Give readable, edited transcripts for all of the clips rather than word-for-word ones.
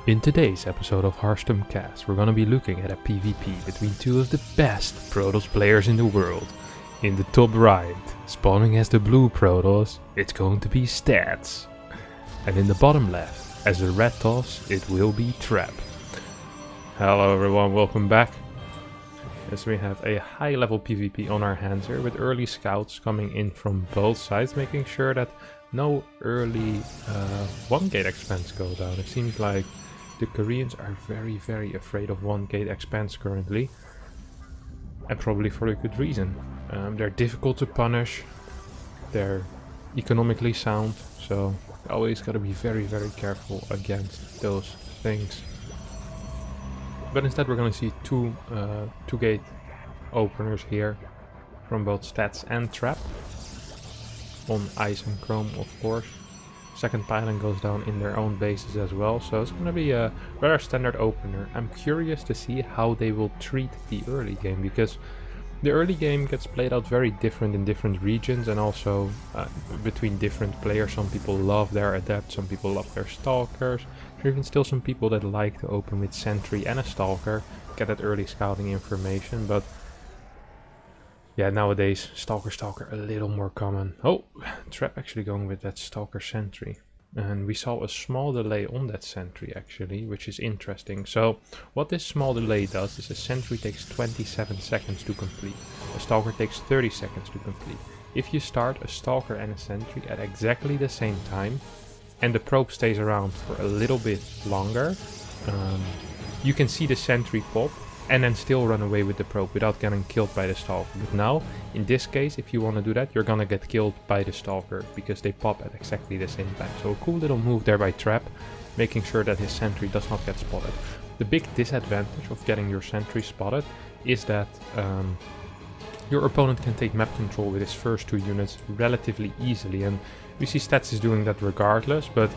In today's episode of HarstemCasts, we're gonna be looking at a PvP between two of the best Protoss players in the world. In the top right, spawning as the blue Protoss, it's going to be Stats. And in the bottom left, as the red Toss, it will be Trap. Hello everyone, welcome back. As we have a high level PvP on our hands here, with early scouts coming in from both sides, making sure that no early one gate expanse go down. It seems like the Koreans are very afraid of one gate expanse currently, and probably for a good reason. They're difficult to punish, they're economically sound, so you always gotta be very careful against those things. But instead we're gonna see two gate openers here from both Stats and Trap, on Ice and Chrome of course. Second pylon goes down in their own bases as well, so it's gonna be a rather standard opener. I'm curious to see how they will treat the early game, because the early game gets played out very different in different regions, and also between different players. Some people love their Adept, some people love their Stalkers. There are even still some people that like to open with Sentry and a Stalker, get that early scouting information, but yeah, nowadays Stalker a little more common. Oh, Trap actually going with that Stalker Sentry. And we saw a small delay on that Sentry actually, which is interesting. So what this small delay does is a Sentry takes 27 seconds to complete. A Stalker takes 30 seconds to complete. If you start a Stalker and a Sentry at exactly the same time, and the probe stays around for a little bit longer, you can see the Sentry pop and then still run away with the probe without getting killed by the Stalker. But now, in this case, if you want to do that, you're gonna get killed by the Stalker, because they pop at exactly the same time. So a cool little move there by Trap, making sure that his Sentry does not get spotted. The big disadvantage of getting your Sentry spotted is that your opponent can take map control with his first two units relatively easily, and we see Stats is doing that regardless, but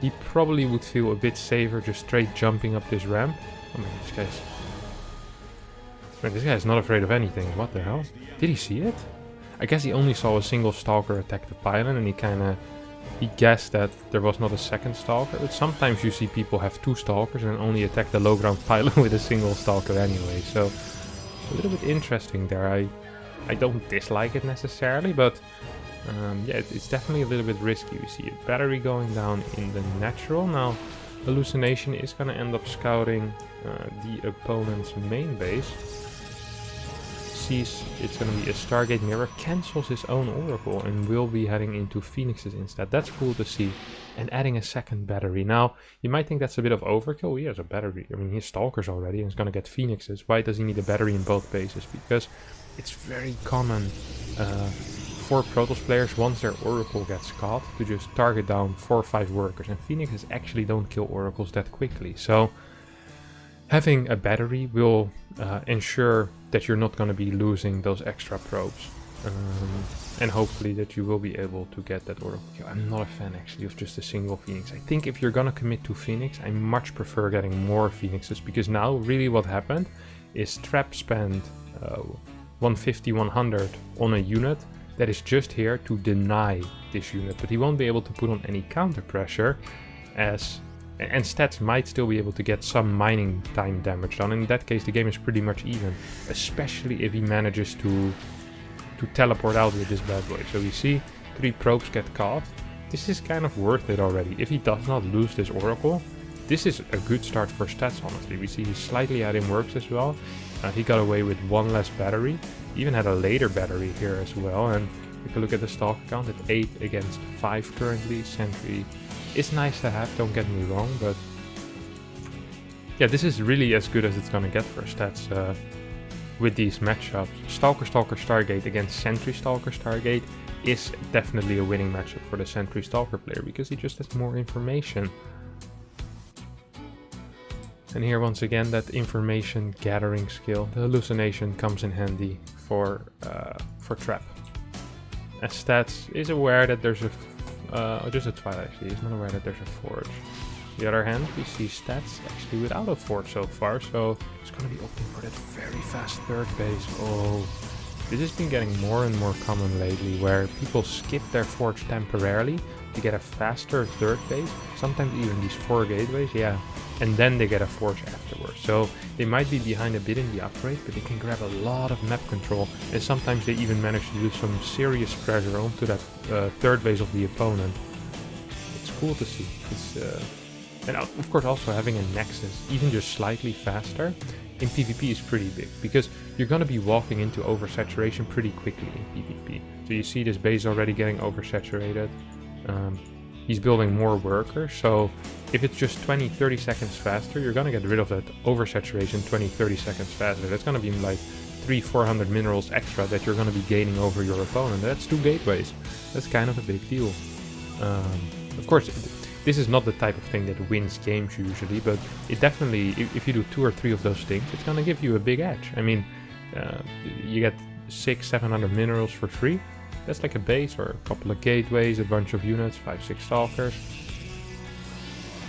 he probably would feel a bit safer just straight jumping up this ramp. Oh man, this guy's not afraid of anything. What the hell? Did he see it? I guess he only saw a single Stalker attack the pylon, and he guessed that there was not a second Stalker. But sometimes you see people have two Stalkers and only attack the low ground pylon with a single Stalker anyway. So a little bit interesting there. I don't dislike it necessarily, but yeah, it's definitely a little bit risky. We see a battery going down in the natural. Now Hallucination is going to end up scouting the opponent's main base. Sees it's going to be a Stargate mirror, cancels his own Oracle, and will be heading into Phoenixes instead. That's cool to see. And adding a second battery. Now, you might think that's a bit of overkill. He has a battery. I mean, he has Stalkers already and he's going to get Phoenixes. Why does he need a battery in both bases? Because it's very common for Protoss players, once their Oracle gets caught, to just target down 4 or 5 workers. And Phoenixes actually don't kill Oracles that quickly. So having a battery will ensure that you're not going to be losing those extra probes. And hopefully that you will be able to get that Oracle kill. I'm not a fan actually of just a single Phoenix. I think if you're going to commit to Phoenix, I much prefer getting more Phoenixes. Because now really what happened is Trap spent 150, 100 on a unit that is just here to deny this unit. But he won't be able to put on any counter pressure, and Stats might still be able to get some mining time damage done. In that case, the game is pretty much even, especially if he manages to teleport out with this bad boy. So we see 3 probes get caught. This is kind of worth it already. If he does not lose this Oracle, this is a good start for Stats, honestly. We see he's slightly adding works as well. He got away with 1 less battery, even had a later battery here as well. And if you look at the Stalker count, at 8 against 5 currently. Sentry is nice to have, don't get me wrong, but yeah, this is really as good as it's gonna get for Stats with these matchups. Stalker Stargate against Sentry Stalker Stargate is definitely a winning matchup for the Sentry Stalker player, because he just has more information. And here once again, that information gathering skill, the Hallucination, comes in handy for Trap. As Stats is aware that there's just a Twilight actually, he's not aware that there's a Forge. On the other hand, we see Stats actually without a Forge so far, so he's going to be opting for that very fast third base. Oh, this has been getting more and more common lately, where people skip their Forge temporarily to get a faster third base, sometimes even these 4 gateways. Yeah, and then they get a force afterwards. So they might be behind a bit in the upgrade, but they can grab a lot of map control, and sometimes they even manage to do some serious pressure onto that third base of the opponent. It's cool to see. And of course also having a Nexus, even just slightly faster, in PvP is pretty big, because you're going to be walking into oversaturation pretty quickly in PvP. So you see this base already getting oversaturated. He's building more workers, so if it's just 20-30 seconds faster, you're going to get rid of that oversaturation 20-30 seconds faster. That's going to be like 300-400 minerals extra that you're going to be gaining over your opponent. That's 2 gateways. That's kind of a big deal. Of course, this is not the type of thing that wins games usually, but it definitely, if you do 2 or 3 of those things, it's going to give you a big edge. I mean, you get 600-700 minerals for free. That's like a base or a couple of gateways, a bunch of units, 5-6 stalkers.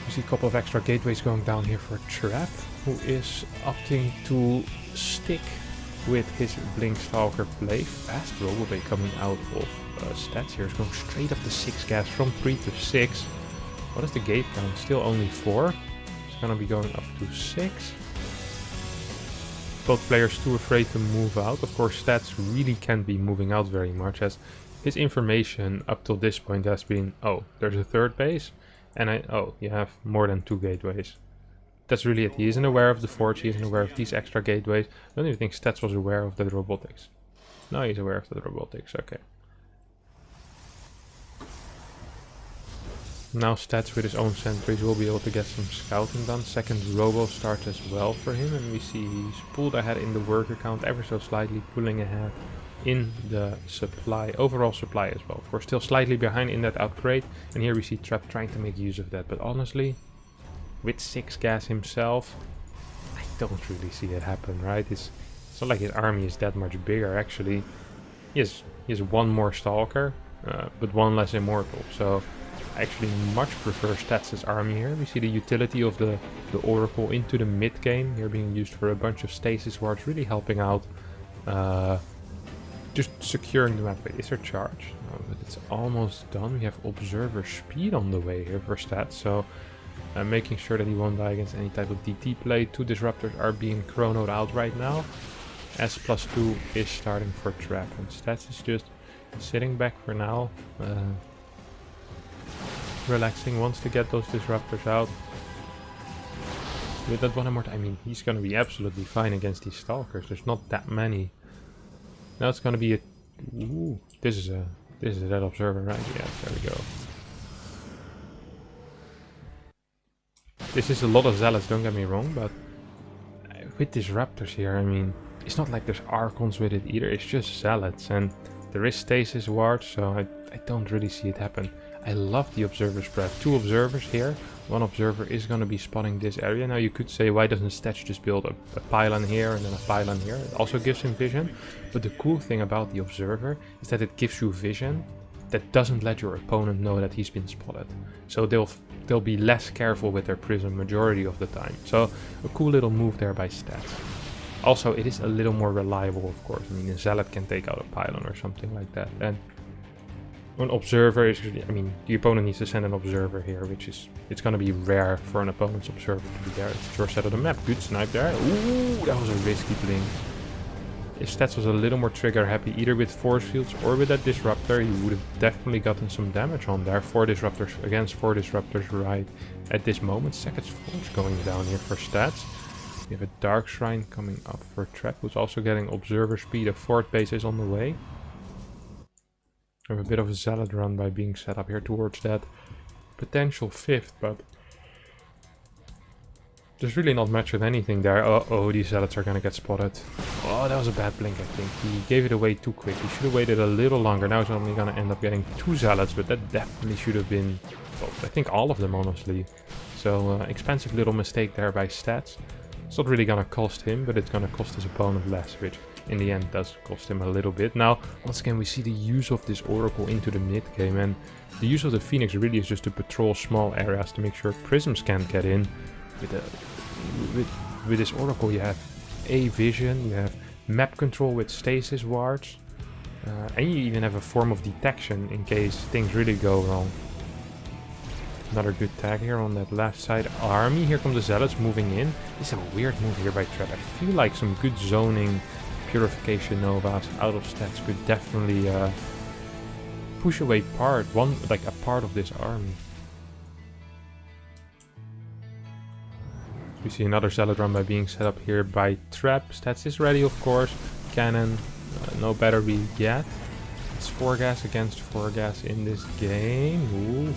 You see a couple of extra gateways going down here for Trap, who is opting to stick with his Blink Stalker play. Fast Robobay coming out of stats here is going straight up to 6 gas from 3 to 6. What is the gate count? Still only 4. It's gonna be going up to 6. Both players too afraid to move out. Of course, Stats really can't be moving out very much, as his information up till this point has been, oh, there's a third base, and oh, you have more than 2 gateways. That's really it. He isn't aware of the forge, he isn't aware of these extra gateways. I don't even think Stats was aware of the robotics. No, he's aware of the robotics, okay. Now Stats with his own sentries will be able to get some scouting done. Second robo starts as well for him, and we see he's pulled ahead in the worker count ever so slightly, pulling ahead in the supply, overall supply as well. Of course, still slightly behind in that upgrade, and here we see Trap trying to make use of that. But honestly, with 6 gas himself, I don't really see it happen, right? It's not like his army is that much bigger, actually. He has 1 more Stalker, but 1 less Immortal, so I actually much prefer Stats' army here. We see the utility of the Oracle into the mid game here being used for a bunch of stasis wards, really helping out, just securing the map. Wait, is there charge? No, but it's almost done. We have Observer Speed on the way here for Stats, so making sure that he won't die against any type of DT play. 2 disruptors are being chronoed out right now. S+2 is starting for Trap, and Stats is just sitting back for now. Relaxing, wants to get those disruptors out. With that one more time, I mean, he's gonna be absolutely fine against these stalkers. There's not that many. Now it's gonna be a... Ooh, this is that observer, right? Yeah, there we go. This is a lot of zealots, don't get me wrong, but with disruptors here, I mean, it's not like there's archons with it either. It's just zealots, and there is stasis wards, so I don't really see it happen. I love the observer spread. 2 observers here. 1 observer is going to be spotting this area. Now you could say, why doesn't Stats just build a pylon here and then a pylon here? It also gives him vision. But the cool thing about the observer is that it gives you vision that doesn't let your opponent know that he's been spotted. So they'll be less careful with their prism majority of the time. So a cool little move there by Stats. Also, it is a little more reliable, of course. I mean, a zealot can take out a pylon or something like that. And an observer is, I mean, the opponent needs to send an observer here, which is, it's going to be rare for an opponent's observer to be there. It's your side of the map. Good snipe there. Ooh, that was a risky blink. If Stats was a little more trigger happy, either with force fields or with that disruptor, he would have definitely gotten some damage on there. 4 disruptors against 4 disruptors right at this moment. Second force going down here for Stats. We have a Dark Shrine coming up for Trap, who's also getting observer speed. A 4th base is on the way. We have a bit of a zealot run by being set up here towards that potential 5th, but there's really not much of anything there. Uh-oh, these zealots are gonna get spotted. Oh, that was a bad blink, I think. He gave it away too quick. He should have waited a little longer. Now he's only gonna end up getting 2 zealots, but that definitely should have been, well, I think all of them, honestly. So, expensive little mistake there by Stats. It's not really gonna cost him, but it's gonna cost his opponent less, which in the end does cost him a little bit. Now, once again, we see the use of this Oracle into the mid game, and the use of the Phoenix really is just to patrol small areas to make sure prisms can't get in. With this Oracle, you have A vision, you have map control with stasis wards, and you even have a form of detection in case things really go wrong. Another good tag here on that left side army. Here come the Zealots moving in. This is a weird move here by Trap. I feel like some good zoning Purification Novas out of stats could definitely push away a part of this army. We see another Zealot run by being set up here by Trap. Stats is ready, of course. Cannon, no battery yet. It's 4 gas against 4 gas in this game. Ooh.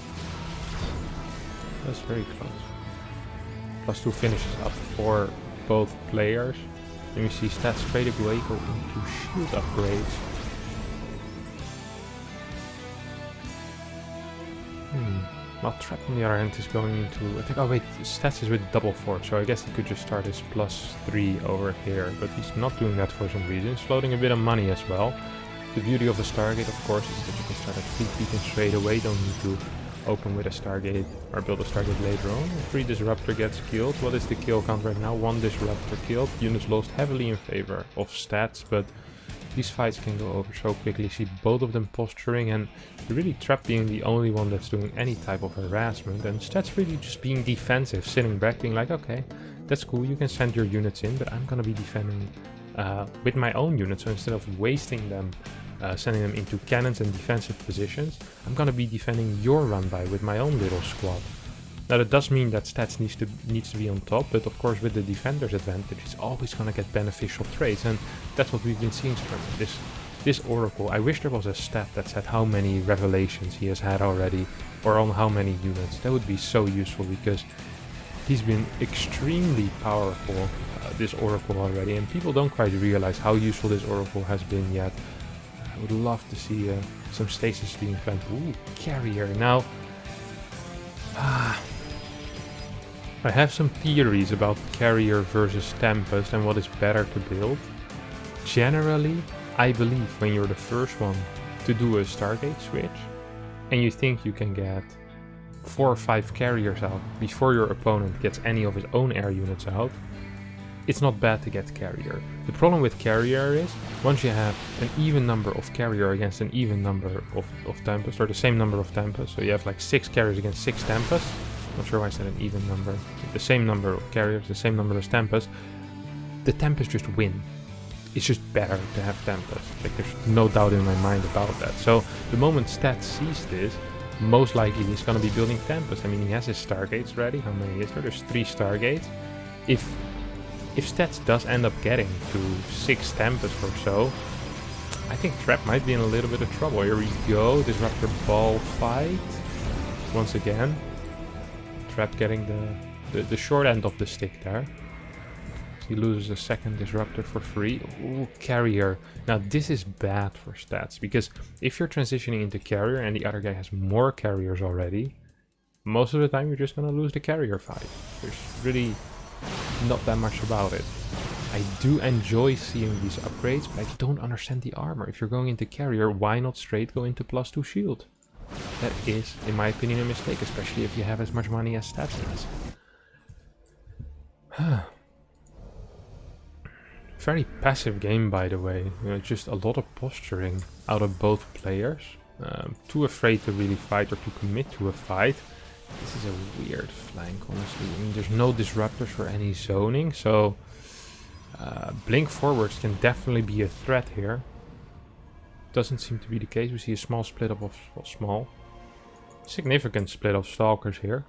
That's very close. +2 finishes up for both players. And we see stats straight away go into shield upgrades. Well, Trap on the other hand is going into... I think, oh wait, stats is with double force, so I guess he could just start his +3 over here. But he's not doing that for some reason. He's floating a bit of money as well. The beauty of the Stargate, of course, is that you can start at fleet beacon straight away. Don't need to open with a Stargate or build a Stargate later on. 3 Disruptor gets killed. What is the kill count right now? 1 Disruptor killed. Units lost heavily in favor of stats, but these fights can go over so quickly. See both of them posturing, and really Trap being the only one that's doing any type of harassment, and stats really just being defensive, sitting back being like, okay, that's cool, you can send your units in, but I'm gonna be defending with my own units. So instead of wasting them, sending them into cannons and defensive positions, I'm gonna be defending your run by with my own little squad. Now that does mean that stats needs to be on top, but of course with the defender's advantage, it's always gonna get beneficial trades, and that's what we've been seeing from this Oracle. I wish there was a stat that said how many revelations he has had already, or on how many units. That would be so useful, because he's been extremely powerful, this Oracle already, and people don't quite realize how useful this Oracle has been yet. I would love to see some stasis being planned. Ooh, carrier. Now, I have some theories about carrier versus Tempest and what is better to build. Generally, I believe when you're the first one to do a Stargate switch, and you think you can get 4 or 5 carriers out before your opponent gets any of his own air units out, it's not bad to get carrier. The problem with carrier is, once you have an even number of carrier against an even number of Tempest, or the same number of Tempest, so you have like 6 carriers against 6 Tempest, not sure why I said an even number, the same number of carriers, the same number as Tempest, the Tempest just win. It's just better to have Tempest. Like, there's no doubt in my mind about that. So the moment Stats sees this, most likely he's gonna be building Tempest. I mean, he has his Stargates ready. How many is there? There's 3 Stargates. If Stats does end up getting to 6 Tempest or so, I think Trap might be in a little bit of trouble. Here we go, Disruptor Ball fight. Once again, Trap getting the short end of the stick there. He loses a second Disruptor for free. Ooh, Carrier. Now this is bad for Stats, because if you're transitioning into Carrier and the other guy has more Carriers already, most of the time you're just gonna lose the Carrier fight. There's really not that much about it. I do enjoy seeing these upgrades, but I don't understand the armor. If you're going into Carrier, why not straight go into +2 shield? That is, in my opinion, a mistake, especially if you have as much money as Stats does. Very passive game, by the way. Just a lot of posturing out of both players. Too afraid to really fight or to commit to a fight. This is a weird flank, honestly. I mean, there's no disruptors for any zoning, so blink forwards can definitely be a threat here. Doesn't seem to be the case. We see a small split up of, well, small, significant split of stalkers here.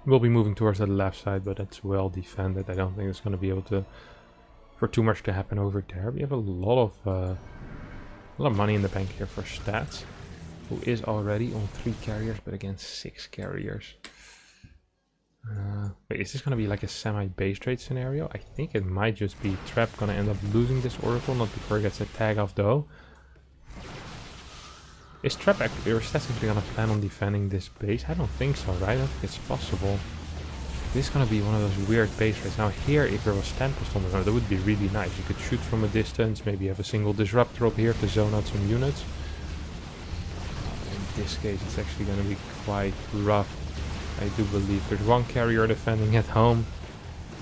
We'll be moving towards the left side, but it's well defended. I don't think it's going to be able to, for too much to happen over there. We have a lot of money in the bank here for Stats, who is already on 3 carriers, but against 6 carriers. Wait, is this going to be like a semi-base trade scenario? I think it might just be Trap going to end up losing this Oracle, not before he gets a tag off though. Is Trap actually, or is Stats actually going to plan on defending this base? I don't think so, right? I don't think it's possible. This is going to be one of those weird base trades. Now here, if there was Tempest on the ground, that would be really nice. You could shoot from a distance, maybe have a single disruptor up here to zone out some units. In this case, it's actually going to be quite rough. I do believe there's 1 carrier defending at home.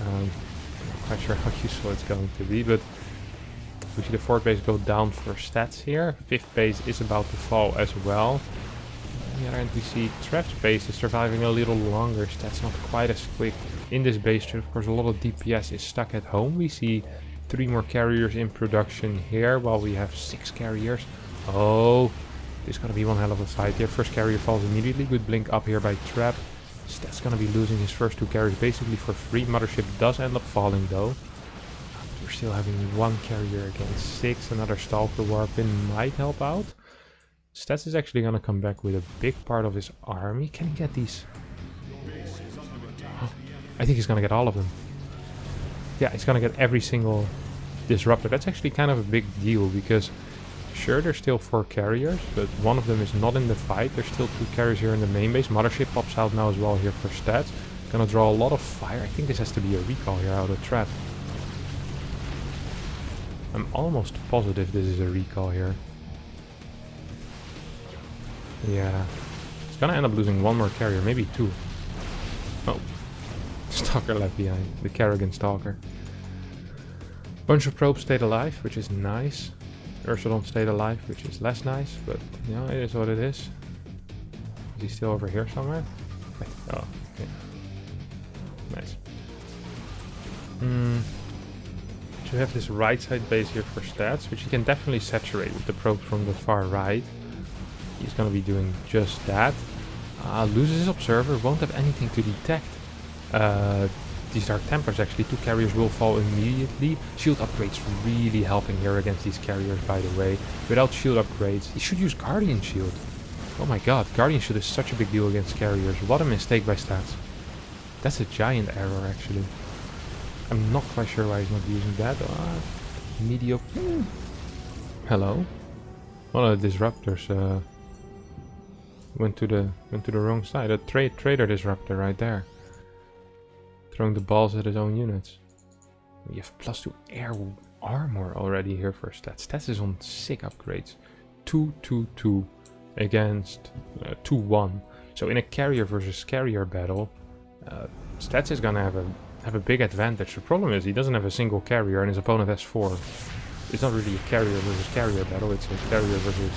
I'm not quite sure how useful it's going to be, but we see the 4th base go down for Stats here. 5th base is about to fall as well. On the other hand, we see Trap's base is surviving a little longer. That's not quite as quick in this base. Of course, a lot of DPS is stuck at home. We see 3 more carriers in production here, while we have 6 carriers. Oh, this is gonna be one hell of a fight here. First carrier falls immediately. Good blink up here by Trap. Stat's gonna be losing his first 2 carriers basically for free. Mothership does end up falling though. We're still having 1 carrier against 6. Another Stalker Warpin might help out. Stats is actually gonna come back with a big part of his army. Can he get these? Oh, I think he's gonna get all of them. Yeah, he's gonna get every single disruptor. That's actually kind of a big deal because sure, there's still 4 carriers, but one of them is not in the fight. There's still 2 carriers here in the main base. Mothership pops out now as well here for Stats. Gonna draw a lot of fire. I think this has to be a recall here out of Trap. I'm almost positive this is a recall here. Yeah. It's gonna end up losing 1 more carrier, maybe 2. Oh. Stalker left behind. The Kerrigan Stalker. Bunch of probes stayed alive, which is nice. Ursulon stayed alive, which is less nice, but you know, it is what it is. Is he still over here somewhere? Oh, okay. Nice. So we have this right side base here for Stats, which he can definitely saturate with the probes from the far right. He's gonna be doing just that. Loses his observer, won't have anything to detect. These Dark Templars actually, 2 carriers will fall immediately. Shield upgrades really helping here against these carriers, by the way. Without shield upgrades, he should use Guardian Shield. Oh my god, Guardian Shield is such a big deal against carriers. What a mistake by Stats. That's a giant error actually. I'm not quite sure why he's not using that. Mediocre. Hello? One of the disruptors went to the wrong side. A traitor disruptor right there. Throwing the balls at his own units. We have +2 air armor already here for Stats. Stats is on sick upgrades. 2-2-2 against 2-1. So in a carrier versus carrier battle, Stats is gonna have a big advantage. The problem is he doesn't have a single carrier and his opponent has 4. It's not really a carrier versus carrier battle, it's a carrier versus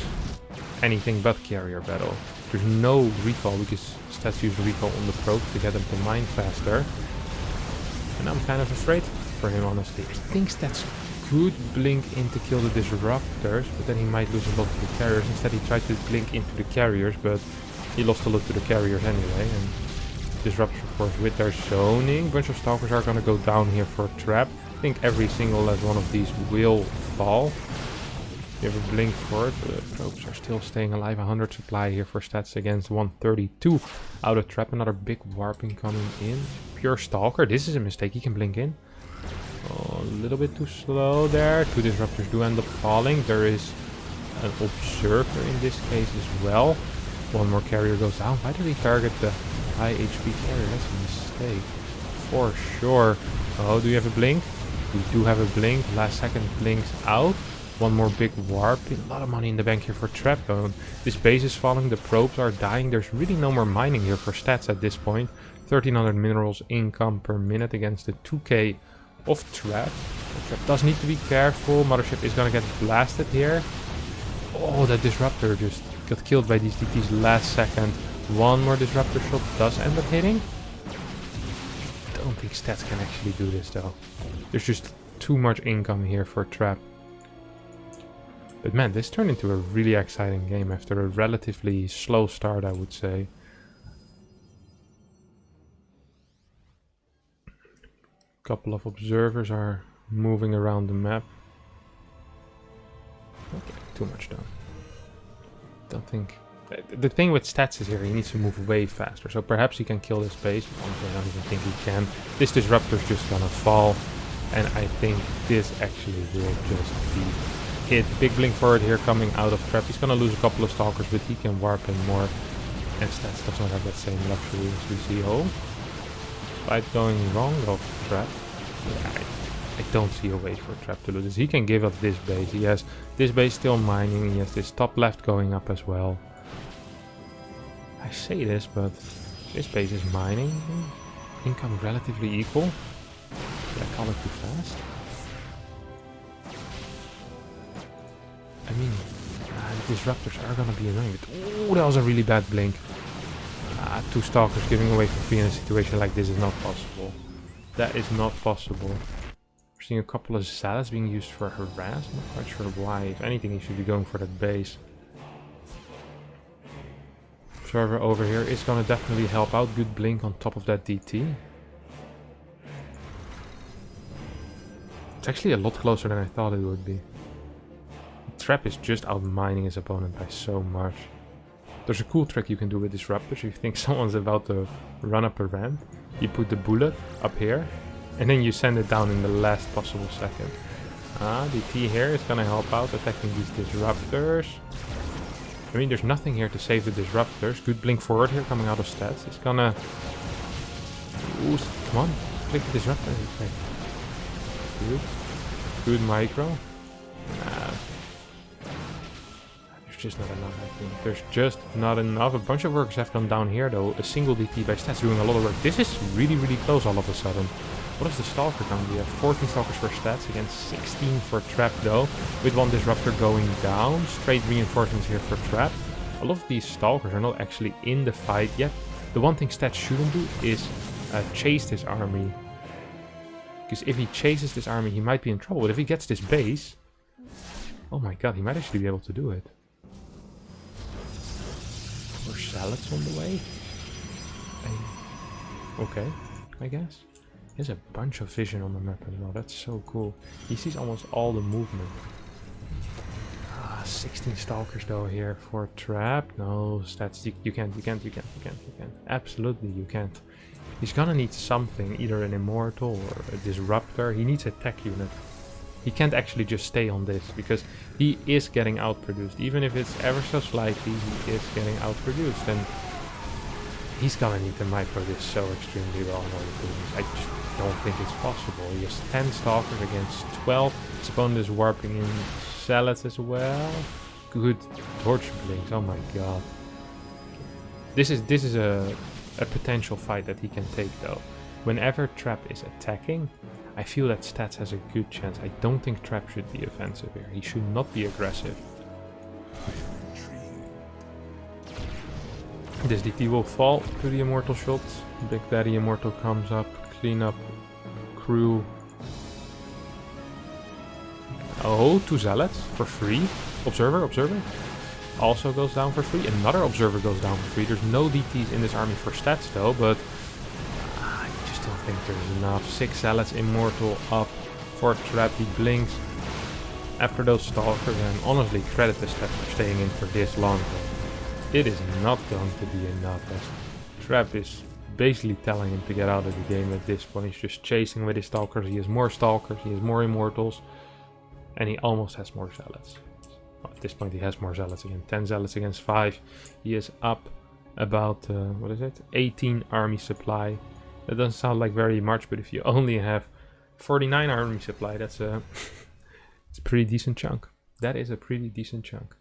anything but carrier battle. There's no recall because Stats use recall on the probe to get them to mine faster. And I'm kind of afraid for him, honestly. I think Stats could blink in to kill the disruptors, but then he might lose a lot to the carriers. Instead he tried to blink into the carriers, but he lost a lot to the carriers anyway. And disruptors, of course, with their zoning. Bunch of Stalkers are gonna go down here for a trap. I think every single last one of these will fall. You have a blink for it, but the probes are still staying alive. 100 supply here for Stats against 132 out of trap. Another big warping coming in. Pure Stalker. This is a mistake. He can blink in. Oh, a little bit too slow there. 2 disruptors do end up falling. There is an observer in this case as well. 1 more carrier goes down. Why did he target the high HP carrier? That's a mistake. For sure. Oh, do you have a blink? We do have a blink. Last second blinks out. 1 more big warp. A lot of money in the bank here for Trap though. This base is falling. The probes are dying. There's really no more mining here for Stats at this point. 1300 minerals income per minute against the 2k of Trap. Trap does need to be careful. Mothership is gonna get blasted here. Oh, that disruptor just got killed by these DTs last second. 1 more disruptor shot does end up hitting. I don't think Stats can actually do this though. There's just too much income here for Trap. But man, this turned into a really exciting game after a relatively slow start, I would say. A couple of observers are moving around the map. Okay, too much done. Don't think... The thing with Stats is here, he needs to move way faster. So perhaps he can kill this base. Honestly, I don't even think he can. This disruptor's just gonna fall. And I think this actually will just be hit. Big blink forward here coming out of Trap. He's gonna lose a couple of Stalkers, but he can warp in more. And Stats does not have that same luxury as we see. Oh, fight going wrong of Trap. Yeah, I don't see a way for Trap to lose this. He can give up this base. He has this base still mining. He has this top left going up as well. I say this, but this base is mining. Income relatively equal. Did I call it too fast? I mean, the disruptors are gonna be annoying. Oh, that was a really bad blink. 2 stalkers giving away for free in a situation like this is not possible. That is not possible. We're seeing a couple of zealots being used for harass. I'm not quite sure why. If anything, he should be going for that base. Observer over here is gonna definitely help out. Good blink on top of that DT. It's actually a lot closer than I thought it would be. Trap is just outmining his opponent by so much. There's a cool trick you can do with disruptors. If you think someone's about to run up a ramp, you put the bullet up here, and then you send it down in the last possible second. DT here is gonna help out attacking these disruptors. I mean, there's nothing here to save the disruptors. Good blink forward here coming out of stats. He's gonna... Ooh, come on, click the disruptor. Okay. Good. Good micro. There's just not enough, I think. There's just not enough. A bunch of workers have gone down here, though. A single DT by stats doing a lot of work. This is really, really close all of a sudden. What is the Stalker going to be? 14 Stalkers for stats against 16 for Trap, though. With 1 Disruptor going down. Straight reinforcements here for Trap. A lot of these Stalkers are not actually in the fight yet. The one thing Stats shouldn't do is chase this army. Because if he chases this army, he might be in trouble. But if he gets this base... Oh my god, he might actually be able to do it. More salads on the way. Okay, I guess. He has a bunch of vision on the map as well. That's so cool. He sees almost all the movement. 16 stalkers though here for Trap. No, stats. You can't. Absolutely, you can't. He's gonna need something, either an immortal or a disruptor. He needs a tech unit. He can't actually just stay on this, because he is getting outproduced. Even if it's ever so slightly, he is getting outproduced. And he's gonna need to micro this so extremely well in order to do this. I just don't think it's possible. He has 10 stalkers against 12. His opponent is warping in salads as well. Good torch blinks. Oh my god. This is a potential fight that he can take though. Whenever Trap is attacking, I feel that Stats has a good chance. I don't think Trap should be offensive here. He should not be aggressive. This DT will fall to the Immortal shots. Big Daddy Immortal comes up, clean up, crew. Oh, 2 Zealots for free. Observer. Also goes down for free. Another Observer goes down for free. There's no DTs in this army for Stats though, but I just don't think there's enough. 6 Zealots Immortal up for Trap. He blinks after those Stalkers, and honestly credit the Stats for staying in for this long. It is not going to be enough, as Trap is basically telling him to get out of the game at this point. He's just chasing with his Stalkers. He has more Stalkers, he has more Immortals, and he almost has more Zealots. Well, at this point he has more Zealots again. 10 Zealots against 5. He is up about, 18 army supply. That doesn't sound like very much, but if you only have 49 army supply, that's a, it's a pretty decent chunk. That is a pretty decent chunk.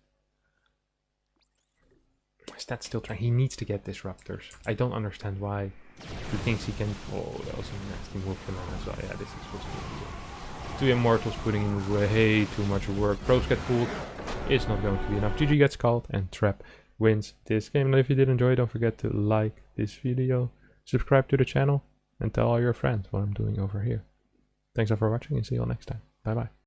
Stats still trying. He needs to get disruptors. I don't understand why he thinks he can. Oh, that was a nasty move from him as well. Yeah, this is supposed to be 2 Immortals putting in way too much work. Pros get pulled. It's not going to be enough. GG gets called and Trap wins this game. Now, if you did enjoy, don't forget to like this video, subscribe to the channel, and tell all your friends what I'm doing over here. Thanks all for watching, and see you all next time. Bye bye.